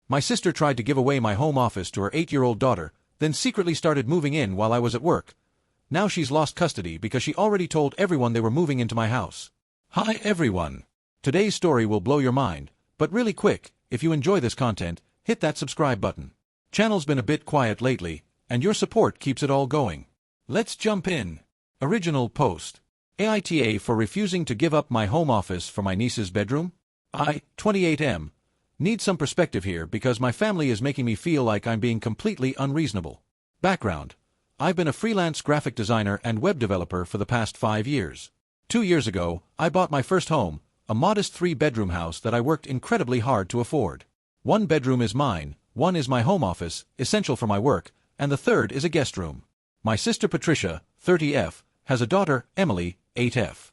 My sister tried to give away my home office to her 8-year-old daughter, then secretly started moving in while I was at work. Now she's lost custody because she already told everyone they were moving into my house. Hi everyone. Today's story will blow your mind, but really quick, if you enjoy this content, hit that subscribe button. Channel's been a bit quiet lately, and your support keeps it all going. Let's jump in. Original post. AITA for refusing to give up my home office for my niece's bedroom? I, 28M, need some perspective here because my family is making me feel like I'm being completely unreasonable. Background. I've been a freelance graphic designer and web developer for the past 5 years. 2 years ago, I bought my first home, a modest 3-bedroom house that I worked incredibly hard to afford. 1 bedroom is mine, 1 is my home office, essential for my work, and the 3rd is a guest room. My sister Patricia, 30F, has a daughter, Emily, 8F.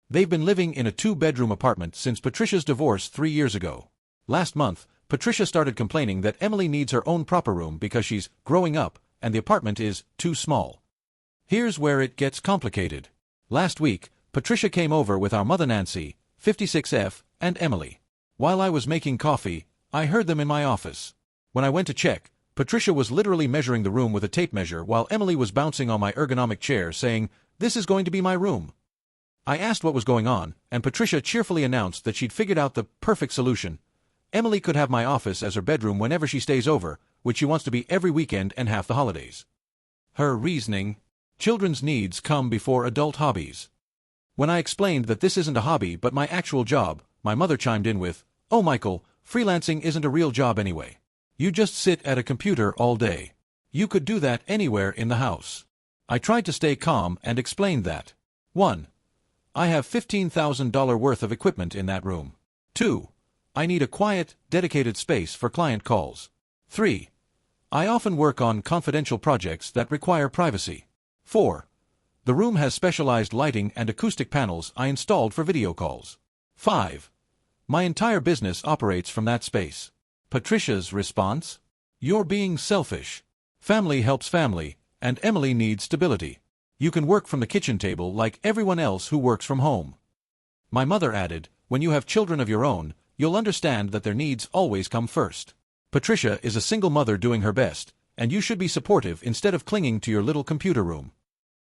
They've been living in a 2-bedroom apartment since Patricia's divorce 3 years ago. Last month, Patricia started complaining that Emily needs her own proper room because she's growing up, and the apartment is too small. Here's where it gets complicated. Last week, Patricia came over with our mother Nancy, 56F, and Emily. While I was making coffee, I heard them in my office. When I went to check, Patricia was literally measuring the room with a tape measure while Emily was bouncing on my ergonomic chair saying, "This is going to be my room." I asked what was going on, and Patricia cheerfully announced that she'd figured out the perfect solution. Emily could have my office as her bedroom whenever she stays over, which she wants to be every weekend and half the holidays. Her reasoning: children's needs come before adult hobbies. When I explained that this isn't a hobby but my actual job, my mother chimed in with, "Oh Michael, freelancing isn't a real job anyway. You just sit at a computer all day. You could do that anywhere in the house." I tried to stay calm and explained that 1. I have $15,000 worth of equipment in that room. 2. I need a quiet, dedicated space for client calls. 3. I often work on confidential projects that require privacy. 4. The room has specialized lighting and acoustic panels I installed for video calls. 5. My entire business operates from that space. Patricia's response: "You're being selfish. Family helps family, and Emily needs stability. You can work from the kitchen table like everyone else who works from home." My mother added, "When you have children of your own, you'll understand that their needs always come first. Patricia is a single mother doing her best, and you should be supportive instead of clinging to your little computer room."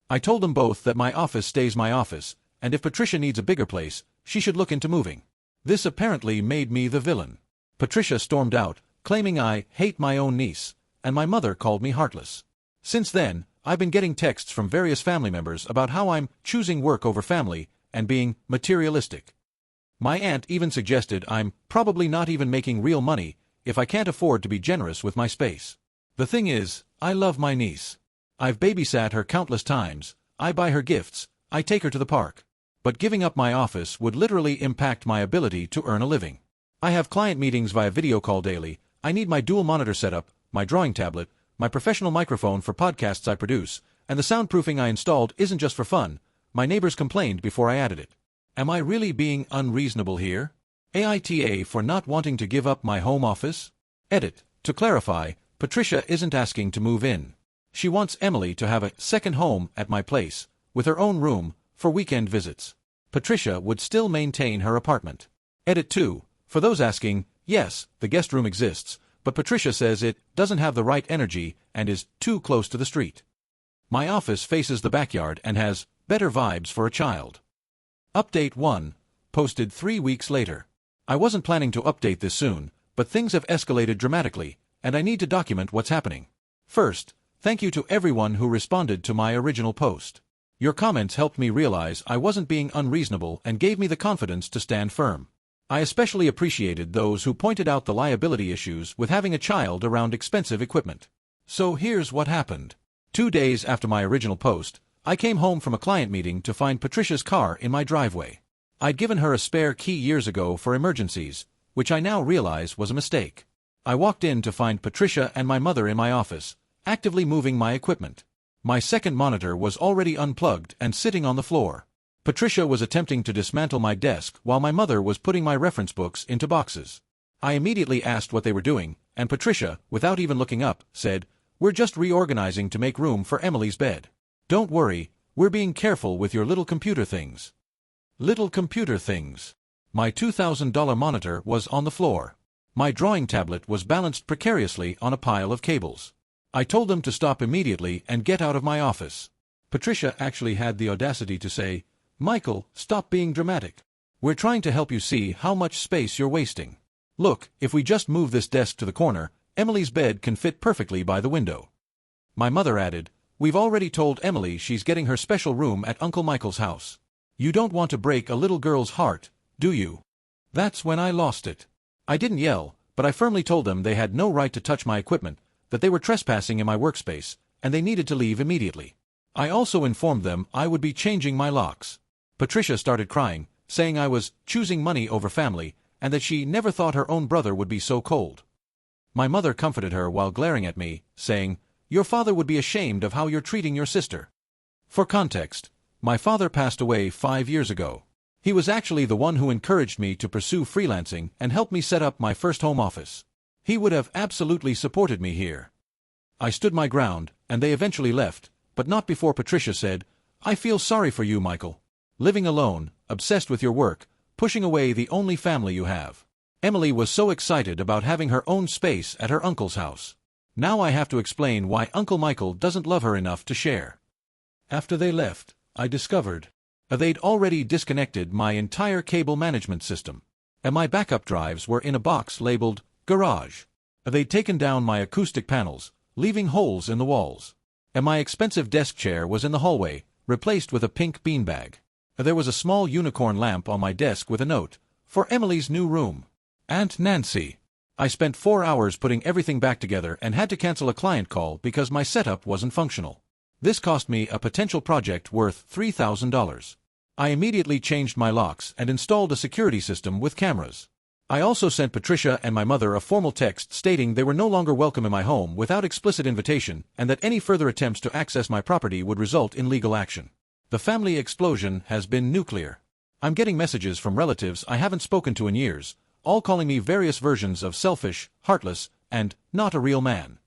I told them both that my office stays my office, and if Patricia needs a bigger place, she should look into moving. This apparently made me the villain. Patricia stormed out, claiming I hate my own niece, and my mother called me heartless. Since then, I've been getting texts from various family members about how I'm choosing work over family and being materialistic. My aunt even suggested I'm probably not even making real money if I can't afford to be generous with my space. The thing is, I love my niece. I've babysat her countless times, I buy her gifts, I take her to the park. But giving up my office would literally impact my ability to earn a living. I have client meetings via video call daily, I need my dual monitor setup, my drawing tablet, my professional microphone for podcasts I produce, and the soundproofing I installed isn't just for fun. My neighbors complained before I added it. Am I really being unreasonable here? AITA for not wanting to give up my home office? Edit. To clarify, Patricia isn't asking to move in. She wants Emily to have a second home at my place, with her own room, for weekend visits. Patricia would still maintain her apartment. Edit 2. For those asking, yes, the guest room exists, but Patricia says it doesn't have the right energy and is too close to the street. My office faces the backyard and has better vibes for a child. Update 1. Posted 3 weeks later. I wasn't planning to update this soon, but things have escalated dramatically, and I need to document what's happening. First, thank you to everyone who responded to my original post. Your comments helped me realize I wasn't being unreasonable and gave me the confidence to stand firm. I especially appreciated those who pointed out the liability issues with having a child around expensive equipment. So here's what happened. 2 days after my original post, I came home from a client meeting to find Patricia's car in my driveway. I'd given her a spare key years ago for emergencies, which I now realize was a mistake. I walked in to find Patricia and my mother in my office, actively moving my equipment. My second monitor was already unplugged and sitting on the floor. Patricia was attempting to dismantle my desk while my mother was putting my reference books into boxes. I immediately asked what they were doing, and Patricia, without even looking up, said, "We're just reorganizing to make room for Emily's bed. Don't worry, we're being careful with your little computer things." Little computer things. My $2,000 monitor was on the floor. My drawing tablet was balanced precariously on a pile of cables. I told them to stop immediately and get out of my office. Patricia actually had the audacity to say, "Michael, stop being dramatic. We're trying to help you see how much space you're wasting. Look, if we just move this desk to the corner, Emily's bed can fit perfectly by the window." My mother added, "We've already told Emily she's getting her special room at Uncle Michael's house. You don't want to break a little girl's heart, do you?" That's when I lost it. I didn't yell, but I firmly told them they had no right to touch my equipment, that they were trespassing in my workspace, and they needed to leave immediately. I also informed them I would be changing my locks. Patricia started crying, saying I was choosing money over family, and that she never thought her own brother would be so cold. My mother comforted her while glaring at me, saying, "Your father would be ashamed of how you're treating your sister." For context, my father passed away 5 years ago. He was actually the one who encouraged me to pursue freelancing and helped me set up my first home office. He would have absolutely supported me here. I stood my ground, and they eventually left, but not before Patricia said, "I feel sorry for you, Michael. Living alone, obsessed with your work, pushing away the only family you have." Emily was so excited about having her own space at her uncle's house. Now I have to explain why Uncle Michael doesn't love her enough to share. After they left, I discovered they'd already disconnected my entire cable management system, and my backup drives were in a box labeled Garage. They'd taken down my acoustic panels, leaving holes in the walls, and my expensive desk chair was in the hallway, replaced with a pink beanbag. There was a small unicorn lamp on my desk with a note, "For Emily's new room. Aunt Nancy." I spent 4 hours putting everything back together and had to cancel a client call because my setup wasn't functional. This cost me a potential project worth $3,000. I immediately changed my locks and installed a security system with cameras. I also sent Patricia and my mother a formal text stating they were no longer welcome in my home without explicit invitation and that any further attempts to access my property would result in legal action. The family explosion has been nuclear. I'm getting messages from relatives I haven't spoken to in years, all calling me various versions of selfish, heartless, and not a real man.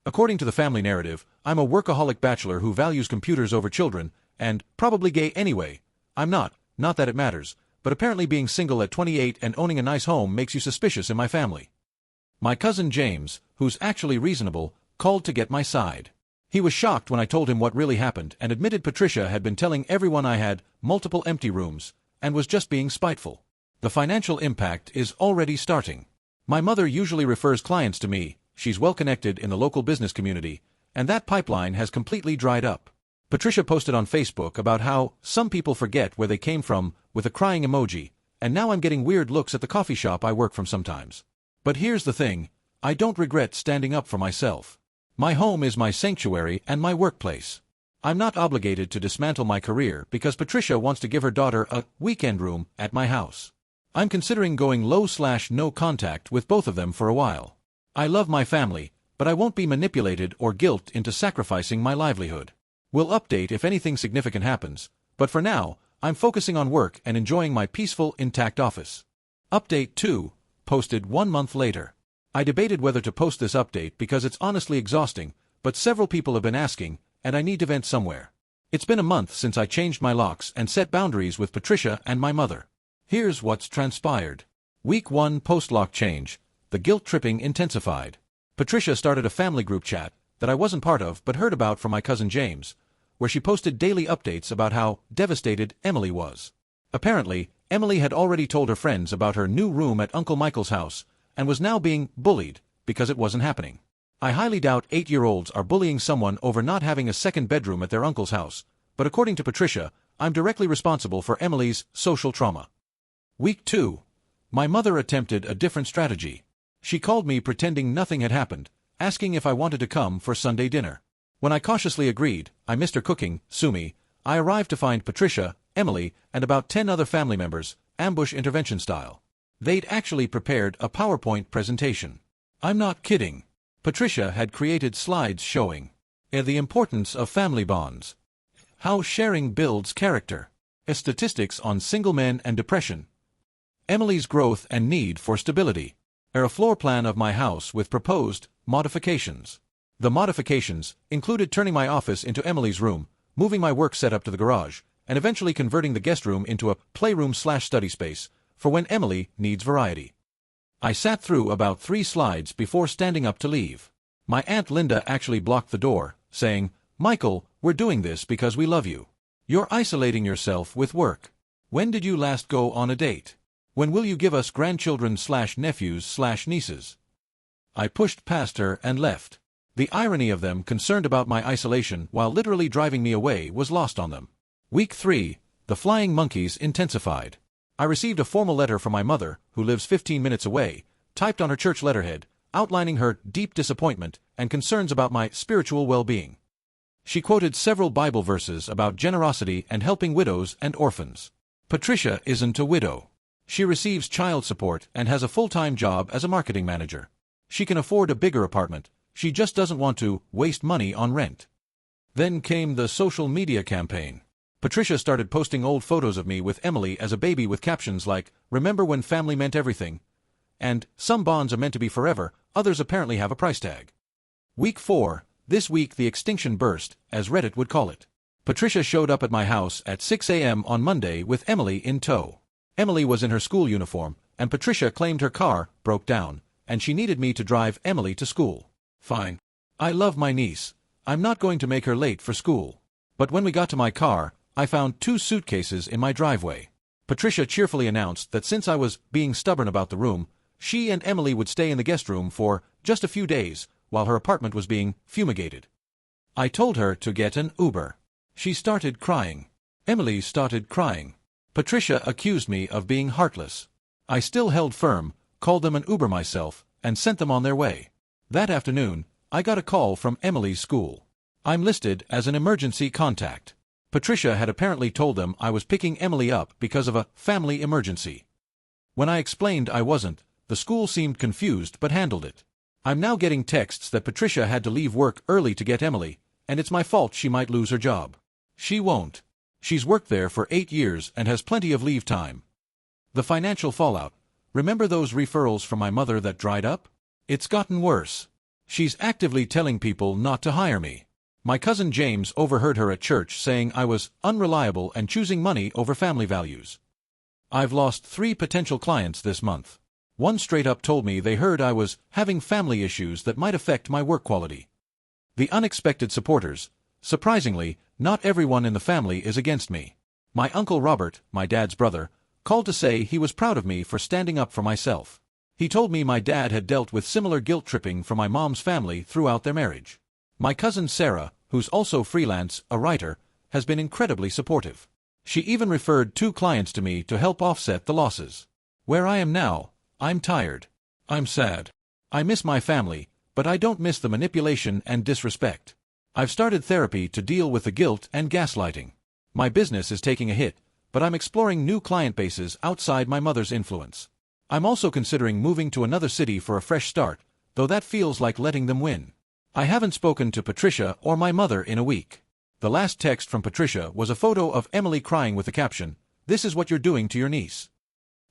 According to the family narrative, I'm a workaholic bachelor who values computers over children, and probably gay anyway. I'm not that it matters, but apparently being single at 28 and owning a nice home makes you suspicious in my family. My cousin James, who's actually reasonable, called to get my side. He was shocked when I told him what really happened and admitted Patricia had been telling everyone I had multiple empty rooms, and was just being spiteful. The financial impact is already starting. My mother usually refers clients to me, she's well connected in the local business community, and that pipeline has completely dried up. Patricia posted on Facebook about how some people forget where they came from with a crying emoji, and now I'm getting weird looks at the coffee shop I work from sometimes. But here's the thing, I don't regret standing up for myself. My home is my sanctuary and my workplace. I'm not obligated to dismantle my career because Patricia wants to give her daughter a weekend room at my house. I'm considering going low/no contact with both of them for a while. I love my family, but I won't be manipulated or guilt into sacrificing my livelihood. We'll update if anything significant happens, but for now, I'm focusing on work and enjoying my peaceful, intact office. Update 2, posted 1 month later. I debated whether to post this update because it's honestly exhausting, but several people have been asking, and I need to vent somewhere. It's been a month since I changed my locks and set boundaries with Patricia and my mother. Here's what's transpired. Week 1 post-lock change. The guilt-tripping intensified. Patricia started a family group chat that I wasn't part of but heard about from my cousin James, where she posted daily updates about how devastated Emily was. Apparently, Emily had already told her friends about her new room at Uncle Michael's house and was now being bullied because it wasn't happening. I highly doubt 8-year-olds are bullying someone over not having a second bedroom at their uncle's house, but according to Patricia, I'm directly responsible for Emily's social trauma. Week 2. My mother attempted a different strategy. She called me pretending nothing had happened, asking if I wanted to come for Sunday dinner. When I cautiously agreed, I missed her cooking, sue me, I arrived to find Patricia, Emily, and about 10 other family members, ambush intervention style. They'd actually prepared a PowerPoint presentation. I'm not kidding. Patricia had created slides showing the importance of family bonds, how sharing builds character, statistics on single men and depression, Emily's growth and need for stability, a floor plan of my house with proposed modifications. The modifications included turning my office into Emily's room, moving my work setup to the garage, and eventually converting the guest room into a playroom/study space for when Emily needs variety. I sat through about 3 slides before standing up to leave. My Aunt Linda actually blocked the door, saying, "Michael, we're doing this because we love you. You're isolating yourself with work. When did you last go on a date? When will you give us grandchildren/nephews/nieces?" I pushed past her and left. The irony of them concerned about my isolation while literally driving me away was lost on them. Week 3, the flying monkeys intensified. I received a formal letter from my mother, who lives 15 minutes away, typed on her church letterhead, outlining her deep disappointment and concerns about my spiritual well-being. She quoted several Bible verses about generosity and helping widows and orphans. Patricia isn't a widow. She receives child support and has a full-time job as a marketing manager. She can afford a bigger apartment. She just doesn't want to waste money on rent. Then came the social media campaign. Patricia started posting old photos of me with Emily as a baby with captions like, "Remember when family meant everything?" and "Some bonds are meant to be forever, others apparently have a price tag." Week 4, this week the extinction burst, as Reddit would call it. Patricia showed up at my house at 6 a.m. on Monday with Emily in tow. Emily was in her school uniform, and Patricia claimed her car broke down, and she needed me to drive Emily to school. Fine. I love my niece. I'm not going to make her late for school. But when we got to my car, I found 2 suitcases in my driveway. Patricia cheerfully announced that since I was being stubborn about the room, she and Emily would stay in the guest room for just a few days while her apartment was being fumigated. I told her to get an Uber. She started crying. Emily started crying. Patricia accused me of being heartless. I still held firm, called them an Uber myself, and sent them on their way. That afternoon, I got a call from Emily's school. I'm listed as an emergency contact. Patricia had apparently told them I was picking Emily up because of a family emergency. When I explained I wasn't, the school seemed confused but handled it. I'm now getting texts that Patricia had to leave work early to get Emily, and it's my fault she might lose her job. She won't. She's worked there for 8 years and has plenty of leave time. The financial fallout. Remember those referrals from my mother that dried up? It's gotten worse. She's actively telling people not to hire me. My cousin James overheard her at church saying I was unreliable and choosing money over family values. I've lost 3 potential clients this month. One straight up told me they heard I was having family issues that might affect my work quality. The unexpected supporters. Surprisingly, not everyone in the family is against me. My uncle Robert, my dad's brother, called to say he was proud of me for standing up for myself. He told me my dad had dealt with similar guilt-tripping from my mom's family throughout their marriage. My cousin Sarah, who's also freelance, a writer, has been incredibly supportive. She even referred 2 clients to me to help offset the losses. Where I am now, I'm tired. I'm sad. I miss my family, but I don't miss the manipulation and disrespect. I've started therapy to deal with the guilt and gaslighting. My business is taking a hit, but I'm exploring new client bases outside my mother's influence. I'm also considering moving to another city for a fresh start, though that feels like letting them win. I haven't spoken to Patricia or my mother in a week. The last text from Patricia was a photo of Emily crying with the caption, "This is what you're doing to your niece."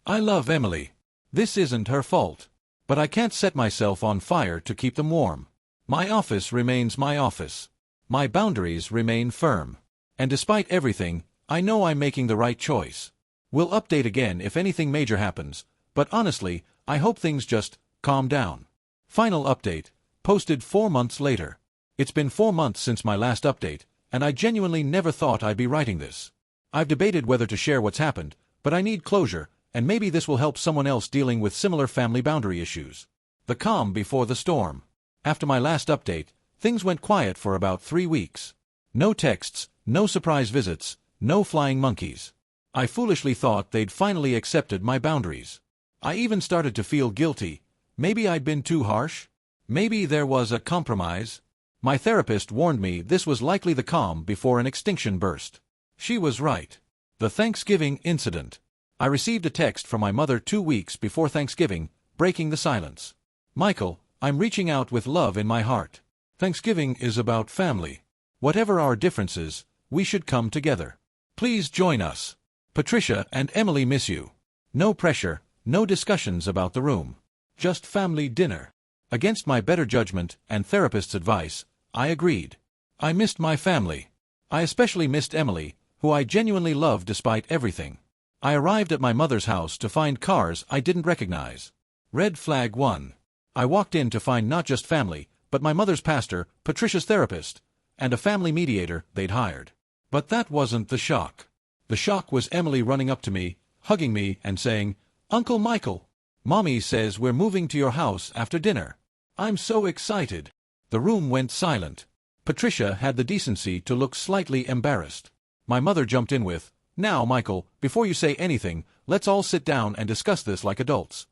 I love Emily. This isn't her fault. But I can't set myself on fire to keep them warm. My office remains my office. My boundaries remain firm. And despite everything, I know I'm making the right choice. We'll update again if anything major happens, but honestly, I hope things just calm down. Final update. Posted 4 months later. It's been 4 months since my last update, and I genuinely never thought I'd be writing this. I've debated whether to share what's happened, but I need closure, and maybe this will help someone else dealing with similar family boundary issues. The calm before the storm. After my last update, things went quiet for about 3 weeks. No texts, no surprise visits, no flying monkeys. I foolishly thought they'd finally accepted my boundaries. I even started to feel guilty. Maybe I'd been too harsh? Maybe there was a compromise? My therapist warned me this was likely the calm before an extinction burst. She was right. The Thanksgiving incident. I received a text from my mother 2 weeks before Thanksgiving, breaking the silence. "Michael, I'm reaching out with love in my heart. Thanksgiving is about family. Whatever our differences, we should come together. Please join us. Patricia and Emily miss you. No pressure, no discussions about the room. Just family dinner." Against my better judgment and therapist's advice, I agreed. I missed my family. I especially missed Emily, who I genuinely loved despite everything. I arrived at my mother's house to find cars I didn't recognize. Red flag 1. I walked in to find not just family, but my mother's pastor, Patricia's therapist, and a family mediator they'd hired. But that wasn't the shock. The shock was Emily running up to me, hugging me, and saying, "Uncle Michael, Mommy says we're moving to your house after dinner. I'm so excited." The room went silent. Patricia had the decency to look slightly embarrassed. My mother jumped in with, "Now, Michael, before you say anything, let's all sit down and discuss this like adults."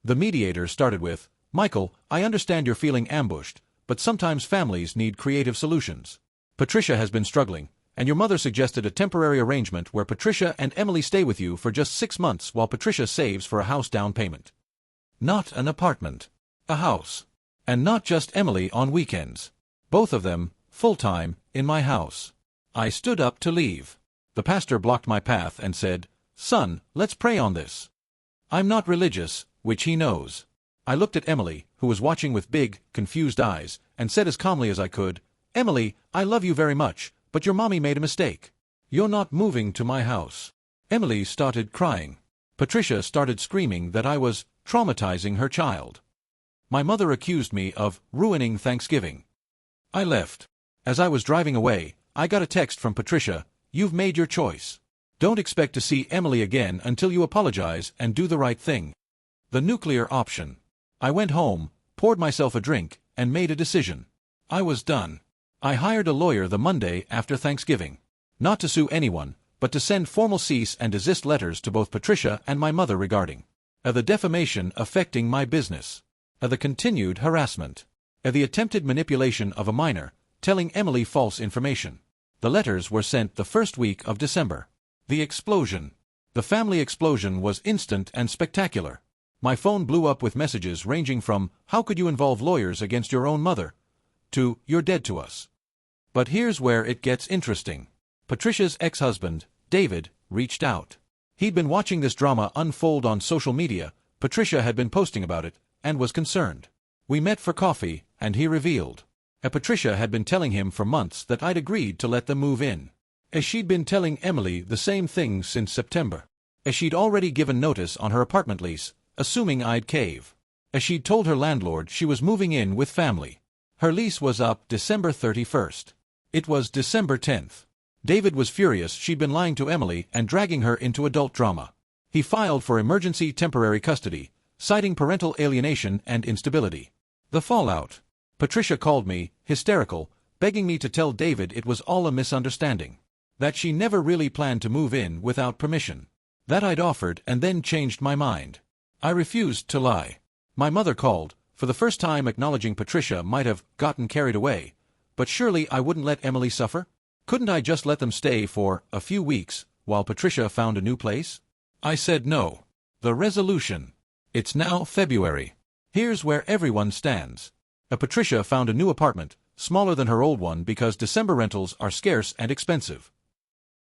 The mediator started with, "Michael, I understand you're feeling ambushed, but sometimes families need creative solutions. Patricia has been struggling, and your mother suggested a temporary arrangement where Patricia and Emily stay with you for just 6 months while Patricia saves for a house down payment. Not an apartment. A house. And not just Emily on weekends. Both of them, full-time, in my house." I stood up to leave. The pastor blocked my path and said, "Son, let's pray on this." I'm not religious, which he knows. I looked at Emily, who was watching with big, confused eyes, and said as calmly as I could, "Emily, I love you very much, but your mommy made a mistake. You're not moving to my house." Emily started crying. Patricia started screaming that I was traumatizing her child. My mother accused me of ruining Thanksgiving. I left. As I was driving away, I got a text from Patricia, "You've made your choice. Don't expect to see Emily again until you apologize and do the right thing." The nuclear option. I went home, poured myself a drink, and made a decision. I was done. I hired a lawyer the Monday after Thanksgiving. Not to sue anyone, but to send formal cease and desist letters to both Patricia and my mother regarding the defamation affecting my business, the continued harassment, the attempted manipulation of a minor, telling Emily false information. The letters were sent the first week of December. The explosion. The family explosion was instant and spectacular. My phone blew up with messages ranging from, "How could you involve lawyers against your own mother?" to, "You're dead to us." But here's where it gets interesting. Patricia's ex-husband, David, reached out. He'd been watching this drama unfold on social media, Patricia had been posting about it, and was concerned. We met for coffee, and he revealed. Patricia had been telling him for months that I'd agreed to let them move in. She'd been telling Emily the same thing since September. She'd already given notice on her apartment lease, assuming I'd cave. She'd told her landlord she was moving in with family. Her lease was up December 31st. It was December 10th. David was furious she'd been lying to Emily and dragging her into adult drama. He filed for emergency temporary custody, citing parental alienation and instability. The fallout. Patricia called me, hysterical, begging me to tell David it was all a misunderstanding. That she never really planned to move in without permission. That I'd offered and then changed my mind. I refused to lie. My mother called, for the first time acknowledging Patricia might have gotten carried away. But surely I wouldn't let Emily suffer? Couldn't I just let them stay for a few weeks, while Patricia found a new place? I said no. The resolution. It's now February. Here's where everyone stands. Patricia found a new apartment, smaller than her old one because December rentals are scarce and expensive.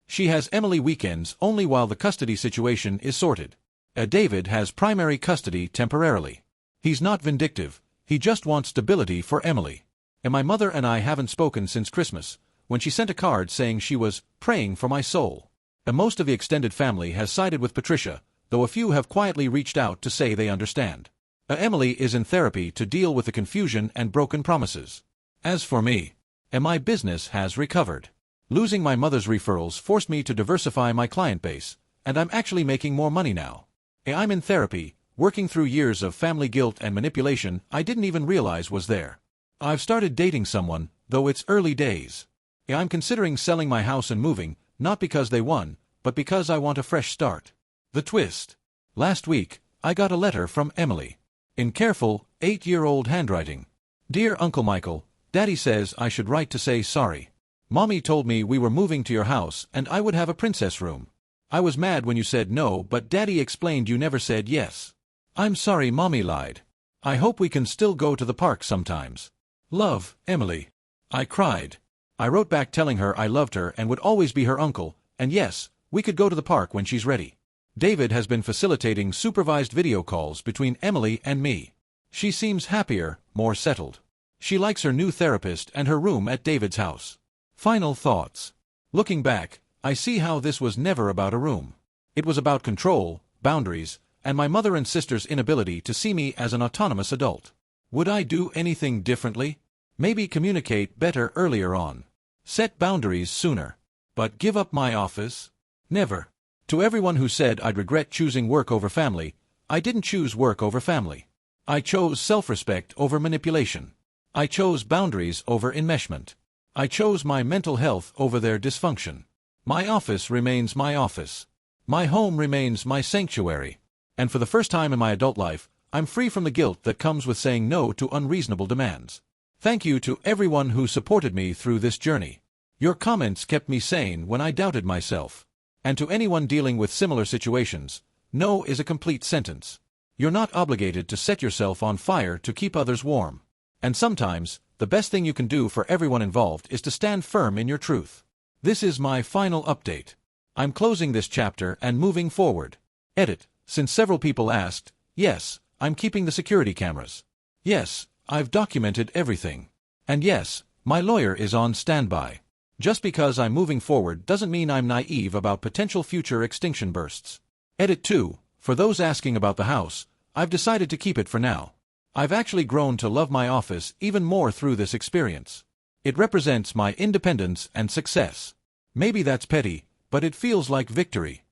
She has Emily weekends only while the custody situation is sorted. David has primary custody temporarily. He's not vindictive, he just wants stability for Emily. And my mother and I haven't spoken since Christmas, when she sent a card saying she was praying for my soul. Most of the extended family has sided with Patricia, though a few have quietly reached out to say they understand. Emily is in therapy to deal with the confusion and broken promises. As for me, my business has recovered. Losing my mother's referrals forced me to diversify my client base, and I'm actually making more money now. I'm in therapy, working through years of family guilt and manipulation I didn't even realize was there. I've started dating someone, though it's early days. I'm considering selling my house and moving, not because they won, but because I want a fresh start. The twist. Last week, I got a letter from Emily. In careful, 8-year-old handwriting. "Dear Uncle Michael, Daddy says I should write to say sorry. Mommy told me we were moving to your house and I would have a princess room. I was mad when you said no, but Daddy explained you never said yes. I'm sorry Mommy lied. I hope we can still go to the park sometimes. Love, Emily." I cried. I wrote back telling her I loved her and would always be her uncle, and yes, we could go to the park when she's ready. David has been facilitating supervised video calls between Emily and me. She seems happier, more settled. She likes her new therapist and her room at David's house. Final thoughts. Looking back, I see how this was never about a room. It was about control, boundaries, and my mother and sister's inability to see me as an autonomous adult. Would I do anything differently? Maybe communicate better earlier on. Set boundaries sooner. But give up my office? Never. To everyone who said I'd regret choosing work over family, I didn't choose work over family. I chose self-respect over manipulation. I chose boundaries over enmeshment. I chose my mental health over their dysfunction. My office remains my office. My home remains my sanctuary. And for the first time in my adult life, I'm free from the guilt that comes with saying no to unreasonable demands. Thank you to everyone who supported me through this journey. Your comments kept me sane when I doubted myself. And to anyone dealing with similar situations, no is a complete sentence. You're not obligated to set yourself on fire to keep others warm. And sometimes, the best thing you can do for everyone involved is to stand firm in your truth. This is my final update. I'm closing this chapter and moving forward. Edit. Since several people asked, yes, I'm keeping the security cameras. Yes, I've documented everything. And yes, my lawyer is on standby. Just because I'm moving forward doesn't mean I'm naive about potential future extinction bursts. Edit 2. For those asking about the house, I've decided to keep it for now. I've actually grown to love my office even more through this experience. It represents my independence and success. Maybe that's petty, but it feels like victory.